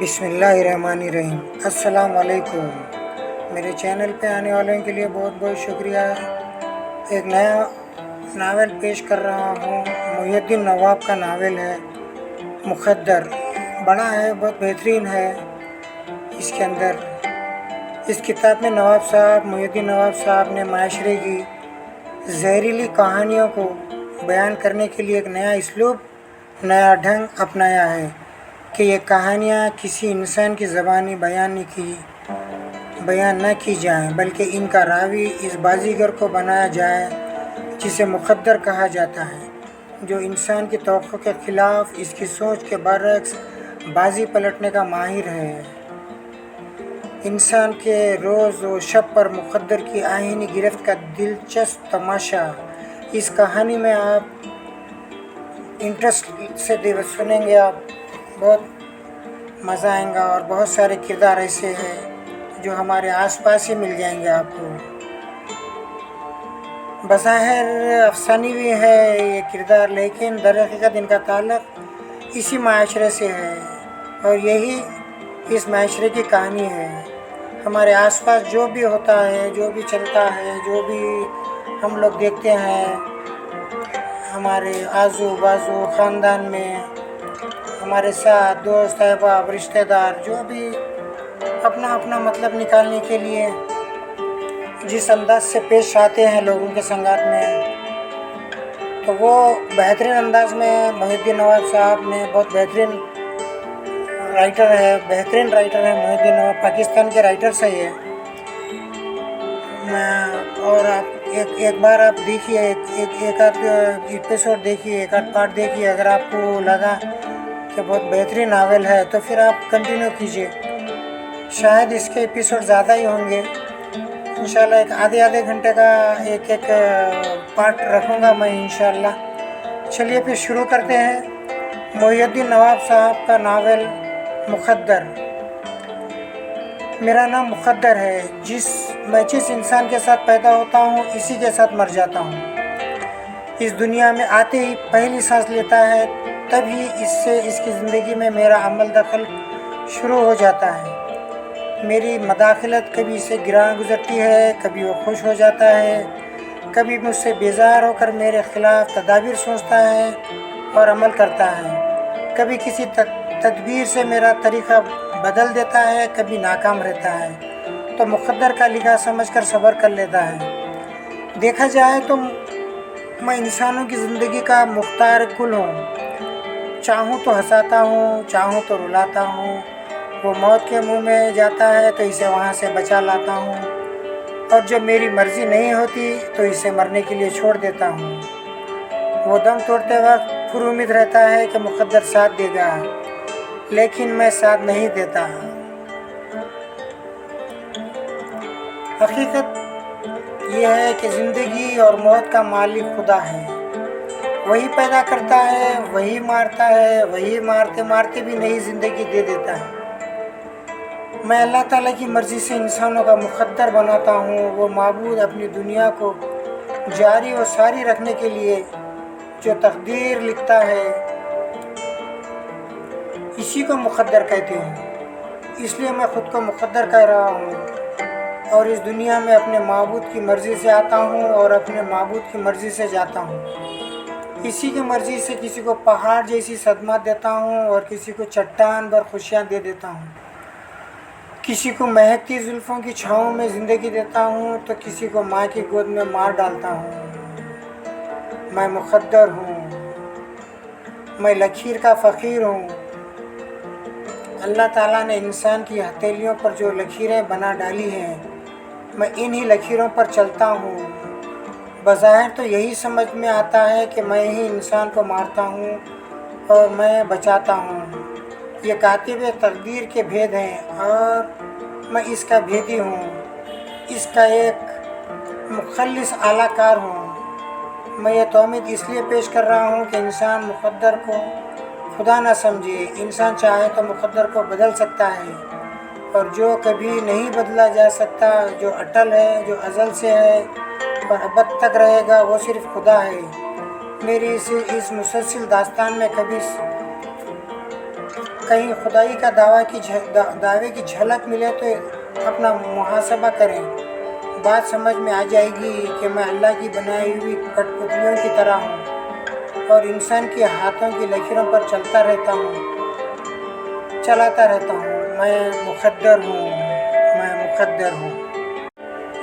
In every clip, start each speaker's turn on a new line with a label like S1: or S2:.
S1: بسم اللہ الرحمن الرحیم۔ السلام علیکم۔ میرے چینل پہ آنے والوں کے لیے بہت بہت شکریہ۔ ایک نیا ناول پیش کر رہا ہوں، محی الدین نواب کا ناول ہے مخدر۔ بڑا ہے، بہت بہترین ہے۔ اس کے اندر اس کتاب میں محی الدین نواب صاحب نے معاشرے کی زہریلی کہانیوں کو بیان کرنے کے لیے ایک نیا اسلوب، نیا ڈھنگ اپنایا ہے کہ یہ کہانیاں کسی انسان کی زبانی بیان نہ کی جائیں، بلکہ ان کا راوی اس بازیگر کو بنایا جائے جسے مخدر کہا جاتا ہے، جو انسان کی توقع کے خلاف، اس کی سوچ کے برعکس بازی پلٹنے کا ماہر ہے۔ انسان کے روز و شب پر مخدر کی آہنی گرفت کا دلچسپ تماشا اس کہانی میں آپ انٹرسٹ سے سنیں گے، آپ بہت مزہ آئے گا۔ اور بہت سارے کردار ایسے ہیں جو ہمارے آس پاس ہی مل جائیں گے آپ کو۔ بظاہر افسانوی بھی ہے یہ کردار، لیکن در حقیقت ان کا تعلق اسی معاشرے سے ہے، اور یہی اس معاشرے کی کہانی ہے۔ ہمارے آس پاس جو بھی ہوتا ہے، جو بھی چلتا ہے، جو بھی ہم لوگ دیکھتے ہیں، ہمارے آزو بازو خاندان میں، ہمارے ساتھ دوست احباب رشتہ دار، جو بھی اپنا اپنا مطلب نکالنے کے لیے جس انداز سے پیش آتے ہیں لوگوں کے سنگات میں، تو وہ بہترین انداز میں محی الدین نواب صاحب نے، بہت بہترین رائٹر ہے محی الدین نواب، پاکستان کے رائٹر سے ہے۔ اور آپ ایک بار آپ دیکھیے، ایک آدھ ایپیسوڈ دیکھیے، ایک آدھ پارٹ دیکھیے، اگر آپ کو لگا کہ بہت بہترین ناول ہے تو پھر آپ کنٹینیو کیجیے۔ شاید اس کے ایپیسوڈ زیادہ ہی ہوں گے، انشاءاللہ ایک آدھے گھنٹے کا ایک پارٹ رکھوں گا میں انشاءاللہ۔ چلیے پھر شروع کرتے ہیں۔ محی الدین نواب صاحب کا ناول مخدر۔ میرا نام مخدر ہے، میں جس انسان کے ساتھ پیدا ہوتا ہوں اسی کے ساتھ مر جاتا ہوں۔ اس دنیا میں آتے ہی پہلی سانس لیتا ہے، تبھی اس کی زندگی میں میرا عمل دخل شروع ہو جاتا ہے۔ میری مداخلت کبھی اسے گراں گزرتی ہے، کبھی وہ خوش ہو جاتا ہے، کبھی مجھ سے بیزار ہو کر میرے خلاف تدابیر سوچتا ہے اور عمل کرتا ہے، کبھی کسی تدبیر سے میرا طریقہ بدل دیتا ہے، کبھی ناکام رہتا ہے تو مخدر کا لگا سمجھ کر صبر کر لیتا ہے۔ دیکھا جائے تو میں انسانوں کی زندگی کا مختار کل ہوں، چاہوں تو ہنساتا ہوں، چاہوں تو رلاتا ہوں۔ وہ موت کے منہ میں جاتا ہے تو اسے وہاں سے بچا لاتا ہوں، اور جب میری مرضی نہیں ہوتی تو اسے مرنے کے لیے چھوڑ دیتا ہوں۔ وہ دم توڑتے وقت پر امید رہتا ہے کہ مخدر ساتھ دے گا، لیکن میں ساتھ نہیں دیتا۔ حقیقت یہ ہے کہ زندگی اور موت کا مالک خدا ہے، وہی پیدا کرتا ہے، وہی مارتا ہے، وہی مارتے مارتے بھی نئی زندگی دے دیتا ہے۔ میں اللہ تعالیٰ کی مرضی سے انسانوں کا مخدر بناتا ہوں۔ وہ معبود اپنی دنیا کو جاری و ساری رکھنے کے لیے جو تقدیر لکھتا ہے، اسی کو مخدر کہتے ہیں۔ اس لیے میں خود کو مخدر کہہ رہا ہوں، اور اس دنیا میں اپنے معبود کی مرضی سے آتا ہوں اور اپنے معبود کی مرضی سے جاتا ہوں۔ اسی کی مرضی سے کسی کو پہاڑ جیسی صدمات دیتا ہوں اور کسی کو چٹان بھر خوشیاں دے دیتا ہوں، کسی کو مہکتی زلفوں کی چھاؤں میں زندگی دیتا ہوں تو کسی کو ماں کی گود میں مار ڈالتا ہوں۔ میں مخدر ہوں، میں لکیر کا فقیر ہوں۔ اللہ تعالیٰ نے انسان کی ہتھیلیوں پر جو لکیریں بنا ڈالی ہیں، میں انہی لکیروں پر چلتا ہوں۔ بظاہر تو یہی سمجھ میں آتا ہے کہ میں ہی انسان کو مارتا ہوں اور میں بچاتا ہوں۔ یہ کاتب تقدیر کے بھید ہیں اور میں اس کا بھیدی ہوں، اس کا ایک مخلص اعلی کار ہوں۔ میں یہ تہمت اس لیے پیش کر رہا ہوں کہ انسان مخدر کو خدا نہ سمجھے۔ انسان چاہے تو مخدر کو بدل سکتا ہے، اور جو کبھی نہیں بدلا جا سکتا، جو اٹل ہے، جو ازل سے ہے اور ابد تک رہے گا، وہ صرف خدا ہے۔ میری اس مسلسل داستان میں کبھی کہیں خدائی کا دعوے کی جھلک ملے تو اپنا محاسبہ کریں، بات سمجھ میں آ جائے گی کہ میں اللہ کی بنائی ہوئی کٹ پتلیوں کی طرح ہوں اور انسان کے ہاتھوں کی لکیروں پر چلاتا رہتا ہوں۔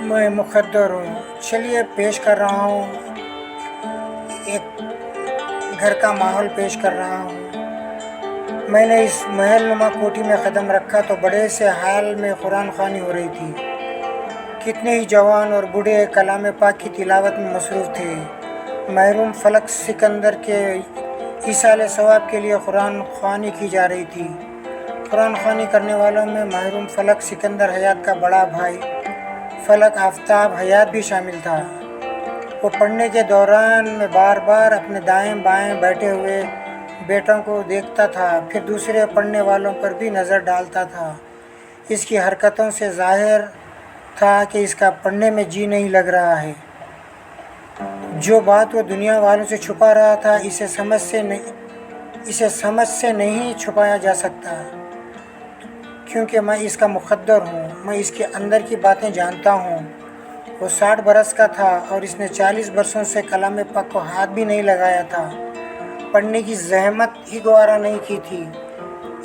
S1: میں مقدر ہوں۔ چلیے پیش کر رہا ہوں، ایک گھر کا ماحول پیش کر رہا ہوں۔ میں نے اس محل نما کوٹھی میں قدم رکھا تو بڑے سے حال میں قرآن خوانی ہو رہی تھی۔ کتنے ہی جوان اور بوڑھے کلام پاک کی تلاوت میں مصروف تھے۔ محروم فلک سکندر کے ایصال ثواب کے لیے قرآن خوانی کی جا رہی تھی۔ قرآن خوانی کرنے والوں میں محروم فلک سکندر حیات کا بڑا بھائی فلک آفتاب حیات بھی شامل تھا۔ وہ پڑھنے کے دوران میں بار بار اپنے دائیں بائیں بیٹھے ہوئے بیٹوں کو دیکھتا تھا، پھر دوسرے پڑھنے والوں پر بھی نظر ڈالتا تھا۔ اس کی حرکتوں سے ظاہر تھا کہ اس کا پڑھنے میں جی نہیں لگ رہا ہے۔ جو بات وہ دنیا والوں سے چھپا رہا تھا اسے سمجھ سے نہیں چھپایا جا سکتا، کیونکہ میں اس کا مقدر ہوں، میں اس کے اندر کی باتیں جانتا ہوں۔ وہ 60 برس کا تھا اور اس نے 40 برسوں سے کلام پاک کو ہاتھ بھی نہیں لگایا تھا، پڑھنے کی زحمت ہی گوارا نہیں کی تھی،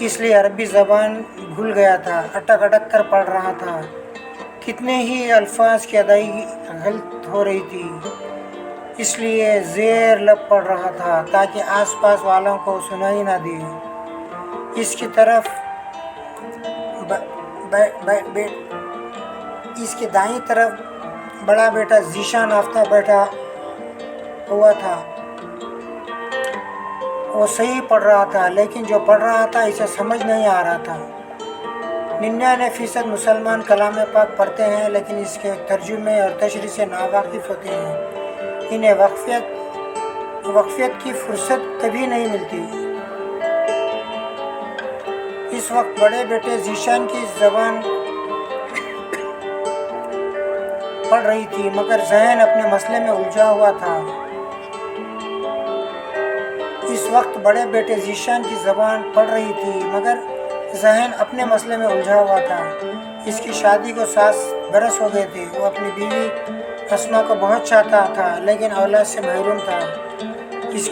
S1: اس لیے عربی زبان بھول گیا تھا، اٹک اٹک کر پڑھ رہا تھا۔ کتنے ہی الفاظ کی ادائیگی غلط ہو رہی تھی، اس لیے زیر لب پڑھ رہا تھا تاکہ آس پاس والوں کو سنائی نہ دے۔ اس کی دائیں طرف بڑا بیٹا ذیشان آفتاب بیٹھا ہوا تھا۔ وہ صحیح پڑھ رہا تھا، لیکن جو پڑھ رہا تھا اسے سمجھ نہیں آ رہا تھا۔ 99% مسلمان کلام پاک پڑھتے ہیں لیکن اس کے ترجمے اور تشریح سے ناواقف ہوتے ہیں، انہیں وقفیت کی فرصت کبھی نہیں ملتی۔ اس وقت بڑے بیٹے ذیشان کی زبان پڑھ رہی تھی مگر ذہن اپنے مسئلے میں الجھا ہوا تھا۔ اس کی شادی کو 7 برس ہو گئے تھے۔ وہ اپنی بیوی اسما کو بہت چاہتا تھا لیکن اولاد سے محروم تھا۔ اس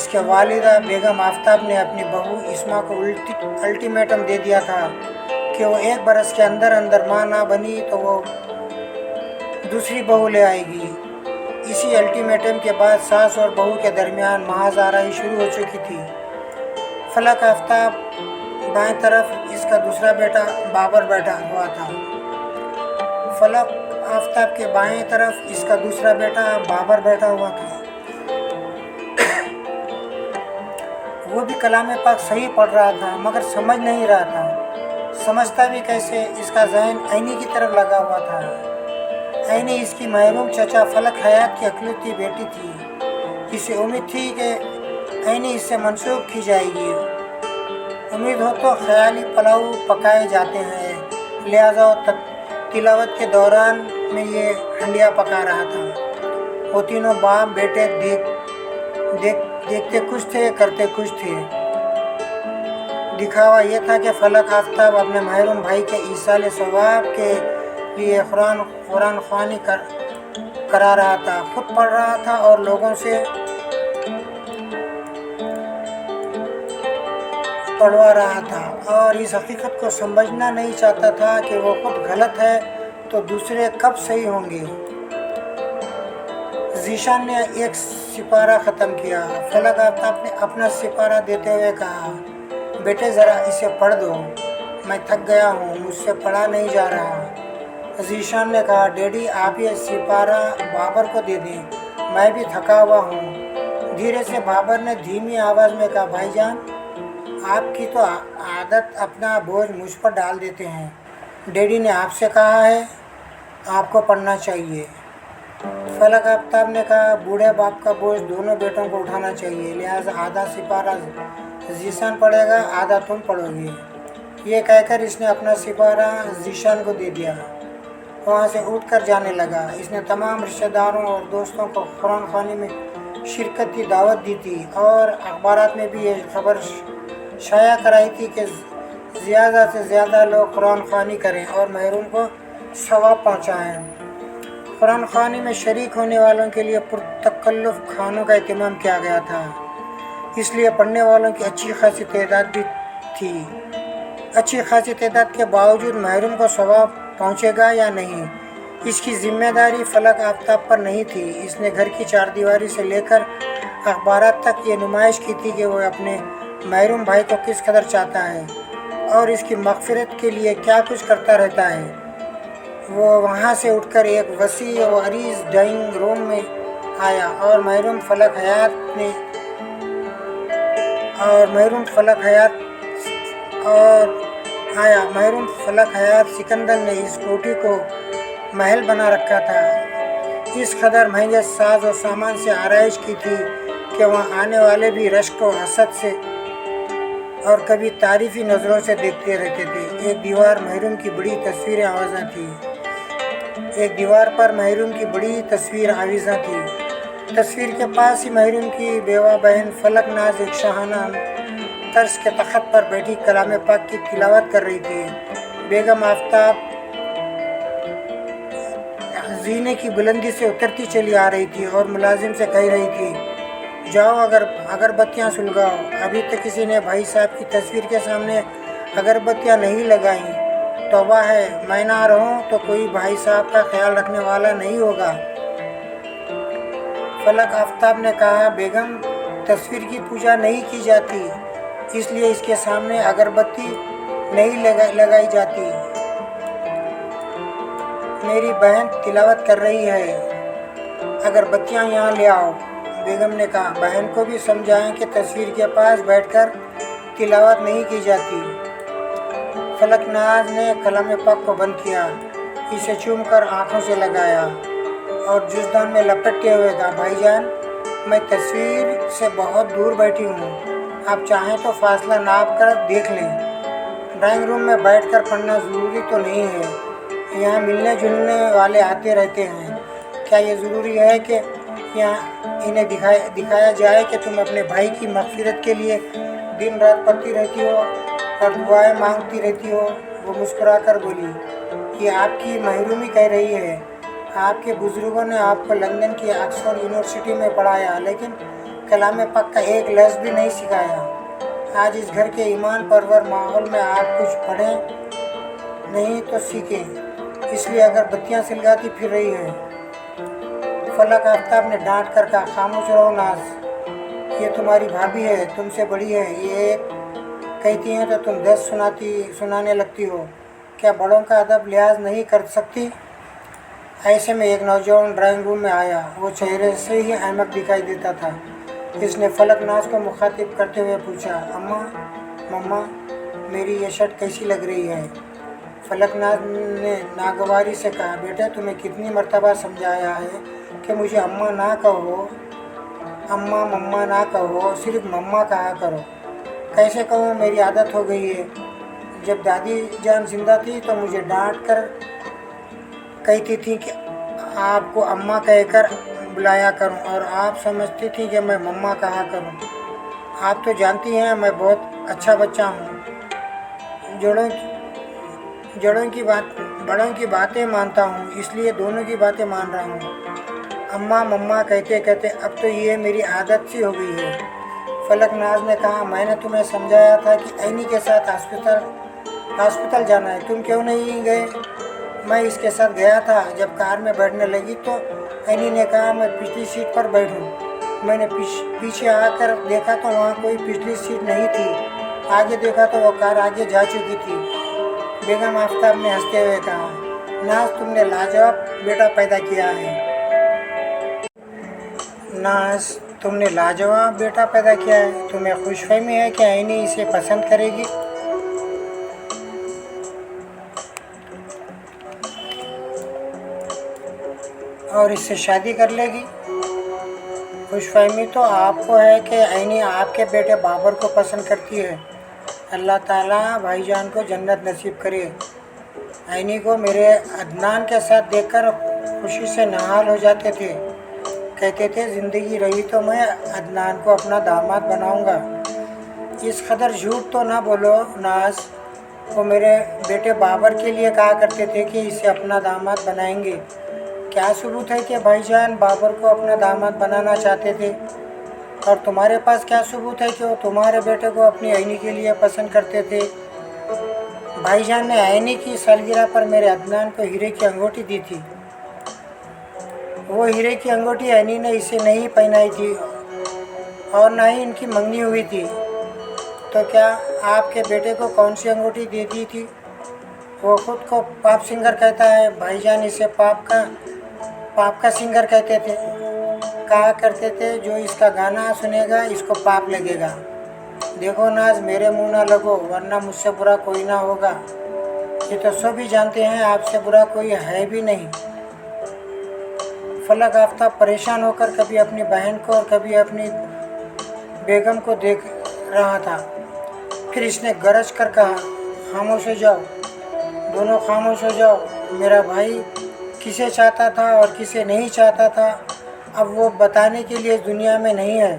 S1: کے والدہ بیگم آفتاب نے اپنی بہو اسما کو الٹیمیٹم دے دیا تھا کہ وہ 1 برس کے اندر ماں نہ بنی تو وہ دوسری بہو لے آئے گی۔ اسی الٹیمیٹم کے بعد ساس اور بہو کے درمیان محض آرائی شروع ہو چکی تھی۔ فلک آفتاب بائیں طرف اس کا دوسرا بیٹا بابر بیٹھا ہوا تھا۔ فلک آفتاب کے بائیں طرف اس کا دوسرا بیٹا بابر بیٹھا ہوا تھا۔ وہ بھی کلام پاک صحیح پڑھ رہا تھا مگر سمجھ نہیں رہا تھا۔ سمجھتا بھی کیسے؟ اس کا ذہن عینی کی طرف لگا ہوا تھا۔ عینی اس کی محروم چچا فلک حیات کی اکلوتی بیٹی تھی۔ اسے امید تھی کہ عینی اس سے منسوب کی جائے گی۔ امید ہو تو خیالی پلاؤ پکائے جاتے ہیں، لہٰذا تلاوت کے دوران میں یہ ہنڈیا پکا رہا تھا۔ وہ تینوں باپ بیٹے دیکھتے کچھ تھے، کرتے کچھ تھے۔ دکھاوا یہ تھا کہ فلک آفتاب اپنے محروم بھائی کے ایصال ثواب کے لیے قرآن خوانی کرا رہا تھا، خود پڑھ رہا تھا اور لوگوں سے پڑھوا رہا تھا، اور اس حقیقت کو سمجھنا نہیں چاہتا تھا کہ وہ خود غلط ہے تو دوسرے کب صحیح ہوں گے۔ ذیشان نے 1 سپارہ ختم کیا۔ فلک آفتاب نے اپنا سپارہ دیتے ہوئے کہا، بیٹے ذرا اسے پڑھ دو، میں تھک گیا ہوں، مجھ سے پڑھا نہیں جا رہا۔ ذیشان نے کہا، ڈیڈی آپ یہ سپارہ بابر کو دے دیں، میں بھی تھکا ہوا ہوں۔ دھیرے سے بابر نے دھیمی آواز میں کہا، بھائی جان آپ کی تو عادت اپنا بوجھ مجھ پر ڈال دیتے ہیں، ڈیڈی نے آپ سے کہا ہے آپ کو پڑھنا چاہیے۔ فلک آفتاب نے کہا، بوڑھے باپ کا بوجھ دونوں بیٹوں کو اٹھانا چاہیے، لہٰذا آدھا سپارہ ذیشان پڑھے گا، آدھا تم پڑھو گے۔ یہ کہہ کر اس نے اپنا سپارہ ذیشان کو دے دیا، وہاں سے اٹھ کر جانے لگا۔ اس نے تمام رشتہ داروں اور دوستوں کو قرآن خوانی میں शिरकत की दावत दी थी और अखबारात में भी ये खबर शाया कराई थी कि ज़्यादा से ज़्यादा लोग कुरान ख़वानी करें और महरूम को सवाब पहुँचाएँ। कुरान ख़वानी में शरीक होने वालों के लिए पुरतकल्लुफ़ खानों का अहतमाम किया गया था, इसलिए पढ़ने वालों की अच्छी खासी तादाद भी थी। अच्छी खासी तादाद के बावजूद महरूम को सवाब पहुँचेगा या नहीं, इसकी ज़िम्मेदारी फलक आफ्ताब पर नहीं थी। इसने घर की चारदीवारी से लेकर अखबारात तक ये नुमाइश की थी कि वह अपने महरूम भाई को किस कदर चाहता है और इसकी मग़फ़िरत के लिए क्या कुछ करता रहता है। वो वहाँ से उठकर एक वसी और अरीज़ ड्राइंग रूम में आया और महरूम फलक हयात सिकंदर ने इस कोठी को महल बना रखा था। इस कदर महंगे साज और सामान से आराइश की थी कि वहाँ आने वाले भी रश्क व हसद से और कभी तारीफ़ी नज़रों से देखते रहते थे। एक दीवार पर महरूम की बड़ी तस्वीर आविज़ा थी। तस्वीर के पास ही महरूम की बेवा बहन फलक नाज एक शाहाना तर्ज के तख़त पर बैठी कलाम पाक की तिलावत कर रही थी। बेगम आफ्ताब जीने की बुलंदी से उतरती चली आ रही थी और मुलाजिम से कह रही थी, जाओ अगरबत्तियाँ सुलगाओ। अभी तक किसी ने भाई साहब की तस्वीर के सामने अगरबत्तियाँ नहीं लगाईं। तौबा है, मैं ना रहूं तो कोई भाई साहब का ख्याल रखने वाला नहीं होगा। फलक आफ्ताब ने कहा, बेगम, तस्वीर की पूजा नहीं की जाती, इसलिए इसके सामने अगरबत्ती नहीं लगाई जाती। मेरी बहन तिलावत कर रही है, अगरबत्तियाँ यहाँ ले आओ। बेगम ने कहा, बहन को भी समझाएं कि तस्वीर के पास बैठकर तिलावत नहीं की जाती। फलक नाज ने कलाम पाक को बंद किया, इसे चूमकर आँखों से लगाया और जुज़दान में लपेटते हुए कहा, भाईजान, मैं तस्वीर से बहुत दूर बैठी हूँ, आप चाहें तो फासला नाप कर देख लें। ड्राइंग रूम में बैठकर पढ़ना ज़रूरी तो नहीं है, यहाँ मिलने जुलने वाले आते रहते हैं। क्या ये ज़रूरी है कि यहाँ इन्हें दिखाया जाए कि तुम अपने भाई की मग़फ़िरत के लिए दिन रात पढ़ती रहती हो और दुआएं मांगती रहती हो? वो मुस्कुराकर बोली, ये आपकी महरूमी कह रही है। आपके बुज़ुर्गों ने आपको लंदन की ऑक्सफोर्ड यूनिवर्सिटी में पढ़ाया, लेकिन कलाम पाक का एक लफ्ज़ भी नहीं सिखाया। आज इस घर के ईमान परवर माहौल में आप कुछ पढ़ें नहीं तो सीखें, इसलिए अगरबत्तियाँ सुलगाती फिर रही है। फलक आफ्ताब ने डांट कर कहा, खामोश रहो नाज, ये तुम्हारी भाभी है, तुमसे बड़ी है। ये कहती हैं तो तुम 10 सुनाने लगती हो। क्या बड़ों का अदब लिहाज नहीं कर सकती? ऐसे में एक नौजवान ड्राइंग रूम में आया। वो चेहरे से ही अहमक दिखाई देता था। इसने फलक नाज को मुखातिब करते हुए पूछा, मम्मा, मेरी ये शर्ट कैसी लग रही है? फलक नाज ने नागवारी से कहा, बेटा, तुम्हें कितनी मर्तबा समझाया है कि मुझे अम्मा ना कहो, मम्मा ना कहो, सिर्फ मम्मा कहा करो। कैसे कहूँ, मेरी आदत हो गई है। जब दादी जान जिंदा थी तो मुझे डांट कर कहती थी कि आपको अम्मा कहकर बुलाया करूं और आप समझती थी कि मैं मम्मा कहा करूं। आप तो जानती हैं मैं बहुत अच्छा बच्चा हूं, बड़ों की बातें मानता हूं, इसलिए दोनों की बातें मान रहा हूं। अम्मा मम्मा कहते कहते अब तो ये मेरी आदत सी हो गई है। फलक नाज ने कहा, मैंने तुम्हें समझाया था कि ऐनी के साथ हॉस्पिटल जाना है, तुम क्यों नहीं गए? मैं इसके साथ गया था। जब कार में बैठने लगी तो ऐनी ने कहा मैं पिछली सीट पर बैठूं। मैंने पीछे आकर देखा तो वहाँ कोई पिछली सीट नहीं थी। आगे देखा तो वो कार आगे जा चुकी थी। बेगम आफ्ताब ने हंसते हुए कहा, नाज, तुमने लाजवाब बेटा पैदा किया है। नाज, तुमने लाजवाब बेटा पैदा किया है। तुम्हें खुशफहमी है कि ऐनी इसे पसंद करेगी? और इससे शादी कर लेगी? खुशफहमी तो आपको है कि ऐनी आपके बेटे बाबर को पसंद करती है। अल्लाह ताला भाईजान को जन्नत नसीब करे। ऐनी को मेरे अदनान के साथ देखकर खुशी से नहाल हो जाते थे। कहते थे ज़िंदगी रही तो मैं अदनान को अपना दामाद बनाऊंगा। इस कदर झूठ तो ना बोलो नाज। वो मेरे बेटे बाबर के लिए कहा करते थे कि इसे अपना दामाद बनाएंगे। क्या सबूत है कि भाईजान बाबर को अपना दामाद बनाना चाहते थे? और तुम्हारे पास क्या सबूत है कि वो तुम्हारे बेटे को अपनी आईनी के लिए पसंद करते थे? भाईजान ने आईनी की सालगिरह पर मेरे अदनान को हीरे की अंगूठी दी थी। वो हीरे की अंगूठी आईनी ने इसे नहीं पहनाई थी और ना ही इनकी मंगनी हुई थी। तो क्या आपके बेटे को कौन सी अंगूठी दे दी थी? वो खुद को पाप सिंगर कहता है। भाईजान इसे पाप का सिंगर कहते थे। कहा करते थे जो इसका गाना सुनेगा इसको पाप लगेगा। देखो नाज, मेरे मुंह ना लगो वरना मुझसे बुरा कोई ना होगा। ये तो सभी जानते हैं आपसे बुरा कोई है भी नहीं। फलक आफ्ताब परेशान होकर कभी अपनी बहन को और कभी अपनी बेगम को देख रहा था। फिर इसने गरज कर कहा, खामोश हो जाओ, दोनों खामोश हो जाओ। मेरा भाई किसे चाहता था और किसे नहीं चाहता था अब वो बताने के लिए दुनिया में नहीं है।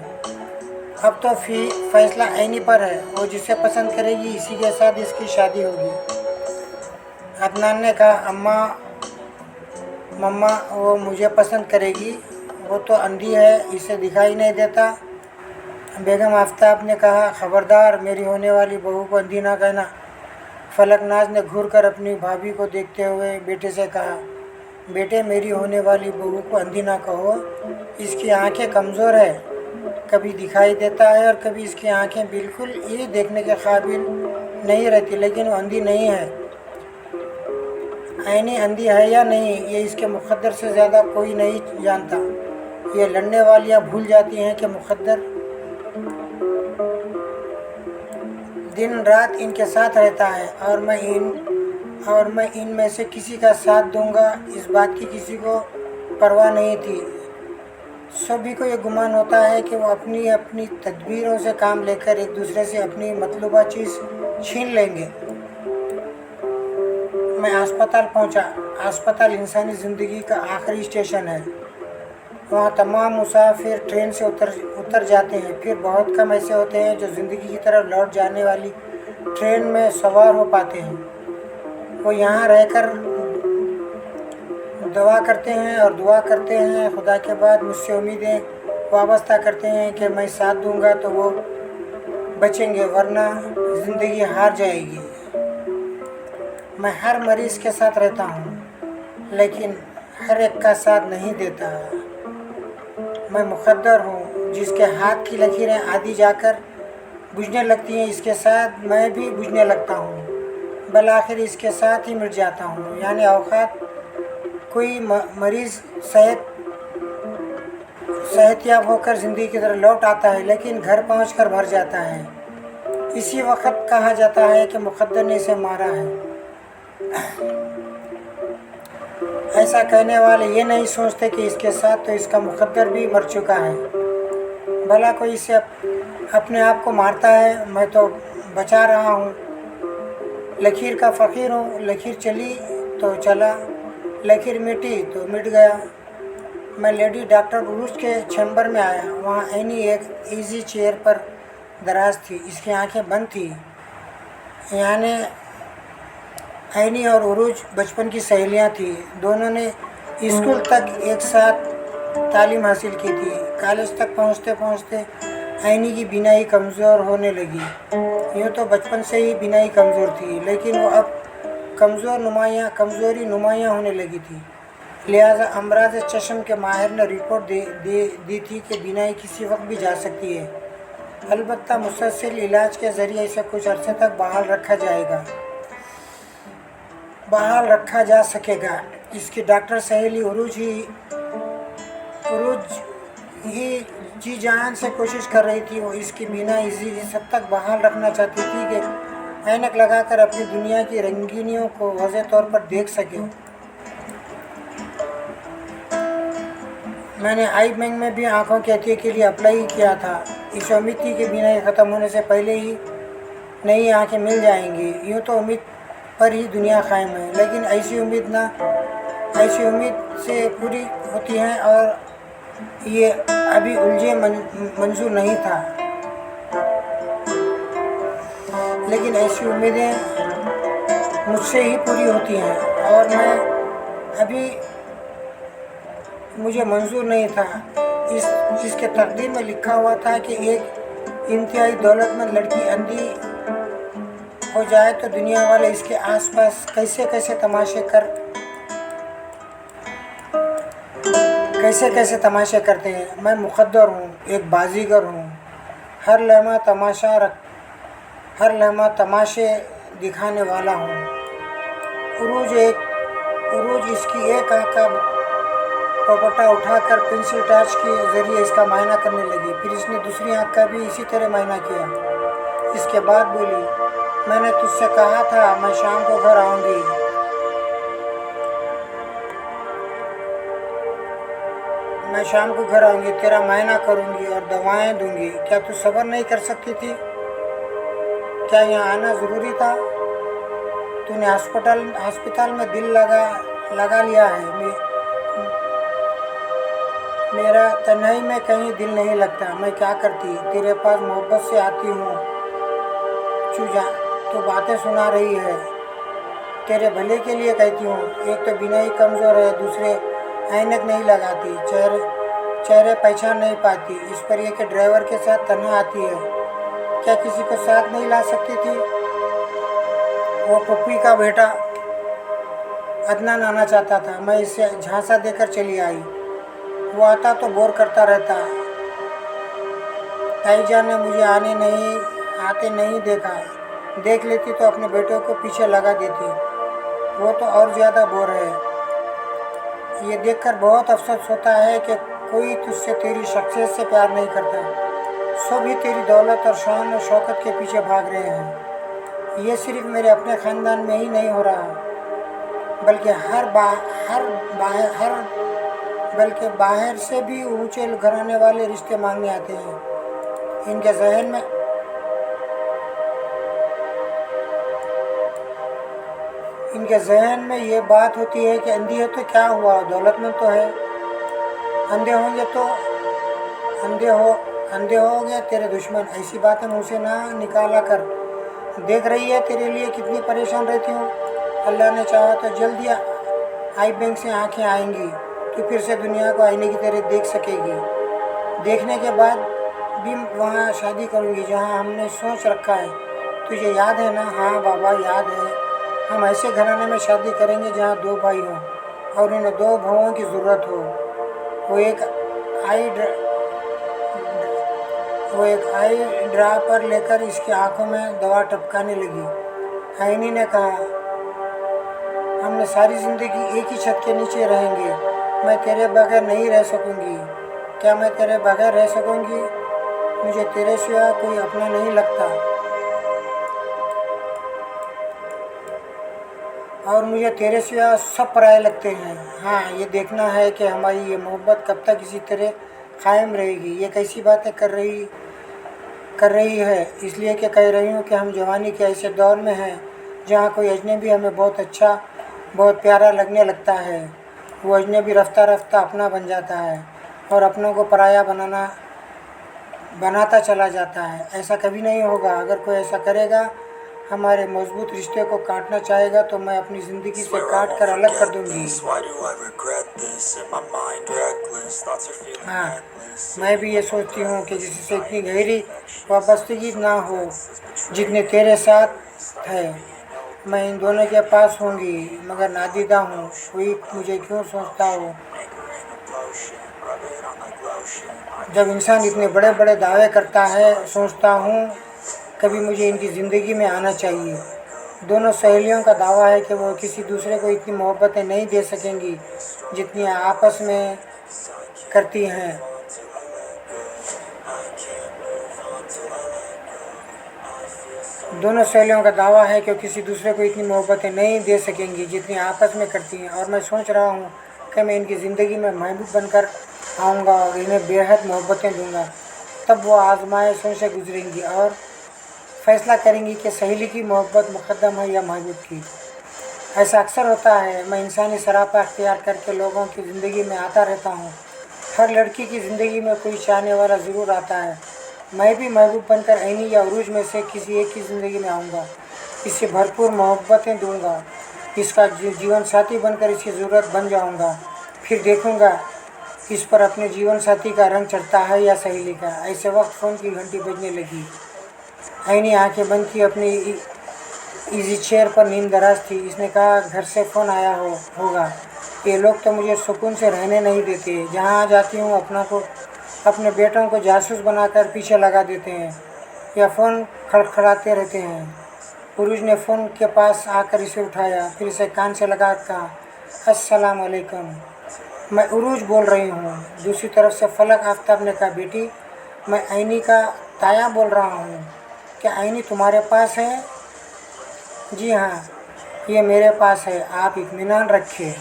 S1: अब तो फैसला आईनी पर है। वो जिसे पसंद करेगी इसी के साथ इसकी शादी होगी। अदनान ने कहा, मम्मा वो मुझे पसंद करेगी, वो तो अंधी है, इसे दिखाई नहीं देता। बेगम आफ्ताब ने कहा, खबरदार मेरी होने वाली बहू को अंधी ना कहना। फलकनाज ने घूर कर अपनी भाभी को देखते हुए बेटे से कहा, बेटे मेरी होने वाली बहू को अंधी ना कहो, इसकी आंखें कमज़ोर है, कभी दिखाई देता है और कभी इसकी आंखें बिल्कुल ये देखने के काबिल नहीं रहती, लेकिन वो अंधी नहीं है। आईनी अंधी है या नहीं ये इसके मुक़द्दर से ज़्यादा कोई नहीं जानता। ये लड़ने वालियाँ भूल जाती हैं कि मुक़द्दर दिन रात इनके साथ रहता है और मैं इन में से किसी का साथ दूंगा, इस बात की किसी को परवाह नहीं थी। सभी को ये गुमान होता है कि वो अपनी अपनी तदबीरों से काम लेकर एक दूसरे से अपनी मतलूबा चीज़ छीन लेंगे। मैं अस्पताल पहुंचा। अस्पताल इंसानी ज़िंदगी का आखिरी स्टेशन है। वहाँ तमाम मुसाफिर ट्रेन से उतर जाते हैं। फिर बहुत कम ऐसे होते हैं जो ज़िंदगी की तरफ लौट जाने वाली ट्रेन में सवार हो पाते हैं। वो यहाँ रहकर दवा करते हैं और दुआ करते हैं। खुदा के बाद मुझसे उम्मीदें वाबस्ता करते हैं कि मैं साथ दूंगा तो वो बचेंगे, वरना ज़िंदगी हार जाएगी। मैं हर मरीज़ के साथ रहता हूँ लेकिन हर एक का साथ नहीं देता। मैं मुक़द्दर हूँ जिसके हाथ की लकीरें आदि जाकर बुझने लगती हैं, इसके साथ मैं भी बुझने लगता हूँ। बल आखिर इसके साथ ही मिट जाता हूँ। यानी औकात कोई मरीज़ सेहतयाब होकर ज़िंदगी की तरफ लौट आता है लेकिन घर पहुँचकर मर जाता है। इसी वक्त कहा जाता है कि मुक़द्दर ने इसे मारा है। ऐसा कहने वाले ये नहीं सोचते कि इसके साथ तो इसका मुक़द्दर भी मर चुका है। भला कोई इसे अपने आप को मारता है, मैं तो बचा रहा हूँ। लकीर का फ़कीर हूँ। लकीर चली तो चला, लकीर मिटी तो मिट गया। मैं लेडी डॉक्टर उरुज के चैम्बर में आया। वहाँ ऐनी एक इजी चेयर पर दराज थी, इसकी आंखें बंद थी। यानी ऐनी और उरुज बचपन की सहेलियाँ थी। दोनों ने स्कूल तक एक साथ तालीम हासिल की थी। कॉलेज तक पहुँचते पहुँचते ऐनी की बीनाई कमज़ोर होने लगी। यूँ तो बचपन से ही बीनाई कमज़ोर थी लेकिन वो अब कमज़ोरी नुमायाँ होने लगी थी। लिहाजा अमराज चश्म के माहिर ने रिपोर्ट दी थी कि बीनाई किसी वक्त भी जा सकती है। अलबत्ता मुसलसल इलाज के ज़रिए इसे कुछ अरसे तक बहाल रखा जा सकेगा। इसकी डॉक्टर सहेली उरुज ही जी जान से कोशिश कर रही थी। वो इसकी बीनाई इस हद तक बहाल रखना चाहती थी कि ऐनक लगाकर अपनी दुनिया की रंगीनियों को वाज़ेह तौर पर देख सके। मैंने आई बैंक में भी आँखों के अतिये के लिए अप्लाई किया था। इस उम्मीद थी कि बीनाई ख़त्म होने से पहले ही नई आँखें मिल जाएंगी। यूँ तो उम्मीद पर ही दुनिया कायम है, लेकिन ऐसी उम्मीद से पूरी होती हैं और ये अभी उलझे मंजूर नहीं था, लेकिन ऐसी उम्मीदें मुझसे ही पूरी होती हैं और मैं अभी मुझे मंजूर नहीं था। इसके तकदीर में लिखा हुआ था कि एक इंतहाई दौलतमंद लड़की अंधी हो जाए तो दुनिया वाले इसके आसपास कैसे कैसे तमाशे करते हैं। मैं मुक़द्दर हूँ, एक बाजीगर हूँ, हर लम्हा तमाशे दिखाने वाला हूँ। उरूज इसकी एक आँख का पपटा उठाकर पेंसिल टार्च के ज़रिए इसका मायना करने लगी। फिर इसने दूसरी आँख का भी इसी तरह मायना किया। इसके बाद बोली, मैंने तुझसे कहा था मैं शाम को घर आऊँगी। मैं शाम को घर आऊँगी, तेरा मायना करूँगी और दवाएं दूँगी। क्या तू सब्र नहीं कर सकती थी? क्या यहाँ आना ज़रूरी था? तूने अस्पताल में दिल लगा लिया है। मेरा तन्हाई में कहीं दिल नहीं लगता। मैं क्या करती? तेरे पास मोहब्बत से आती हूँ। चूजा तो बातें सुना रही है, तेरे भले के लिए कहती हूँ। एक तो बिना ही कमज़ोर है, दूसरे ऐनक नहीं लगाती, चेहरे पहचान नहीं पाती। इस पर यह कि ड्राइवर के साथ तन्हा आती है। क्या किसी को साथ नहीं ला सकती थी? वो पप्पी का बेटा अदनान आना चाहता था, मैं इसे झांसा देकर चली आई। वो आता तो बोर करता रहता। ताईजान ने मुझे आते नहीं देखा। देख लेती तो अपने बेटे को पीछे लगा देती। वो तो और ज़्यादा बोर है। ये देखकर बहुत अफसोस होता है कि कोई तुझसे तेरी शख्सियत से प्यार नहीं करता। सभी तेरी दौलत और शान और शौकत के पीछे भाग रहे हैं। ये सिर्फ मेरे अपने ख़ानदान में ही नहीं हो रहा, बल्कि बाहर से भी ऊंचे घराने वाले रिश्ते मांगने आते हैं। इनके जहन में ये बात होती है कि अंधी है तो क्या हुआ, दौलतमंद तो है। अंधे हो गए तेरे दुश्मन। ऐसी बातें मुँह से ना निकाला कर। देख रही है तेरे लिए कितनी परेशान रहती हूँ। अल्लाह ने चाहा तो जल्द ही आई बैंक से आंखें आएंगी, तो फिर से दुनिया को आईने की तरह देख सकेगी। देखने के बाद भी वहाँ शादी करूँगी जहाँ हमने सोच रखा है। तुझे याद है ना? हाँ बाबा, याद है। हम ऐसे घराने में शादी करेंगे जहाँ 2 भाई हों और उन्हें 2 बहुओं की ज़रूरत हो। वो एक आई ड्रॉपर लेकर इसकी आंखों में दवा टपकाने लगी। आईनी ने कहा, हमने सारी ज़िंदगी एक ही छत के नीचे रहेंगे। मैं तेरे बगैर नहीं रह सकूँगी। क्या मैं तेरे बगैर रह सकूँगी? मुझे तेरे सिवा कोई अपना नहीं लगता और मुझे तेरे सिवा सब पराये लगते हैं। हाँ, ये देखना है कि हमारी ये मोहब्बत कब तक इसी तरह कायम रहेगी। ये कैसी बातें कर रही है, इसलिए कि कह रही हूँ कि हम जवानी के ऐसे दौर में हैं जहाँ कोई अजनबी हमें बहुत अच्छा, बहुत प्यारा लगने लगता है। वो अजनबी रफ्ता रफ्ता अपना बन जाता है और अपनों को पराया बनाता चला जाता है। ऐसा कभी नहीं होगा। अगर कोई ऐसा करेगा, हमारे मजबूत रिश्ते को काटना चाहेगा, तो मैं अपनी ज़िंदगी से काट कर अलग कर दूँगी। हाँ, मैं भी ये सोचती हूँ कि जिससे इतनी गहरी वाबस्तगी ना हो जितने तेरे साथ है। मैं इन दोनों के पास होंगी, मगर नादीदा हूँ। कोई मुझे क्यों सोचता हो। जब इंसान इतने बड़े बड़े दावे करता है, सोचता हूँ कभी मुझे इनकी ज़िंदगी में आना चाहिए। दोनों सहेलियों का दावा है कि वो किसी दूसरे को इतनी मोहब्बतें नहीं दे सकेंगी जितनी आपस में करती हैं। दोनों सहेलियों का दावा है कि वो किसी दूसरे को इतनी मोहब्बतें नहीं दे सकेंगी जितनी आपस में करती हैं। और मैं सोच रहा हूँ कि मैं इनकी ज़िंदगी में महबूब बनकर आऊँगा और इन्हें बेहद मोहब्बतें दूँगा। तब वो आजमाइशों से गुजरेंगी और फैसला करेंगी कि सहेली की मोहब्बत मुकद्दम है या महबूब की। ऐसा अक्सर होता है। मैं इंसानी सरापा अख्तियार करके लोगों की ज़िंदगी में आता रहता हूँ हर लड़की की ज़िंदगी में कोई चाहने वाला ज़रूर आता है। मैं भी महबूब बनकर ऐनी या उरूज में से किसी एक की ज़िंदगी में आऊँगा। इसे भरपूर मोहब्बतें दूँगा। इसका जीवन साथी बनकर इसकी ज़रूरत बन जाऊँगा। फिर देखूँगा इस पर अपने जीवन साथी का रंग चढ़ता है या सहेली का। ऐसे वक्त फ़ोन की घंटी बजने लगी। ऐनी आंखें बंद की, अपनी इजी चेयर पर नींद दराज थी। इसने कहा, घर से फ़ोन आया होगा। ये लोग तो मुझे सुकून से रहने नहीं देते। जहाँ जाती हूँ अपने बेटों को जासूस बनाकर पीछे लगा देते हैं या फ़ोन खड़खड़ाते रहते हैं। पुरुष ने फ़ोन के पास आकर इसे उठाया, फिर इसे कान से लगा कहा, अस्सलाम वालेकुम, मैं उरूज बोल रही हूँ। दूसरी तरफ से फलक आफ्ताब ने कहा, बेटी मैं ऐनी का ताया बोल रहा हूँ। क्या ऐनी तुम्हारे पास है? जी हाँ, ये मेरे पास है, आप इत्मीनान रखिए।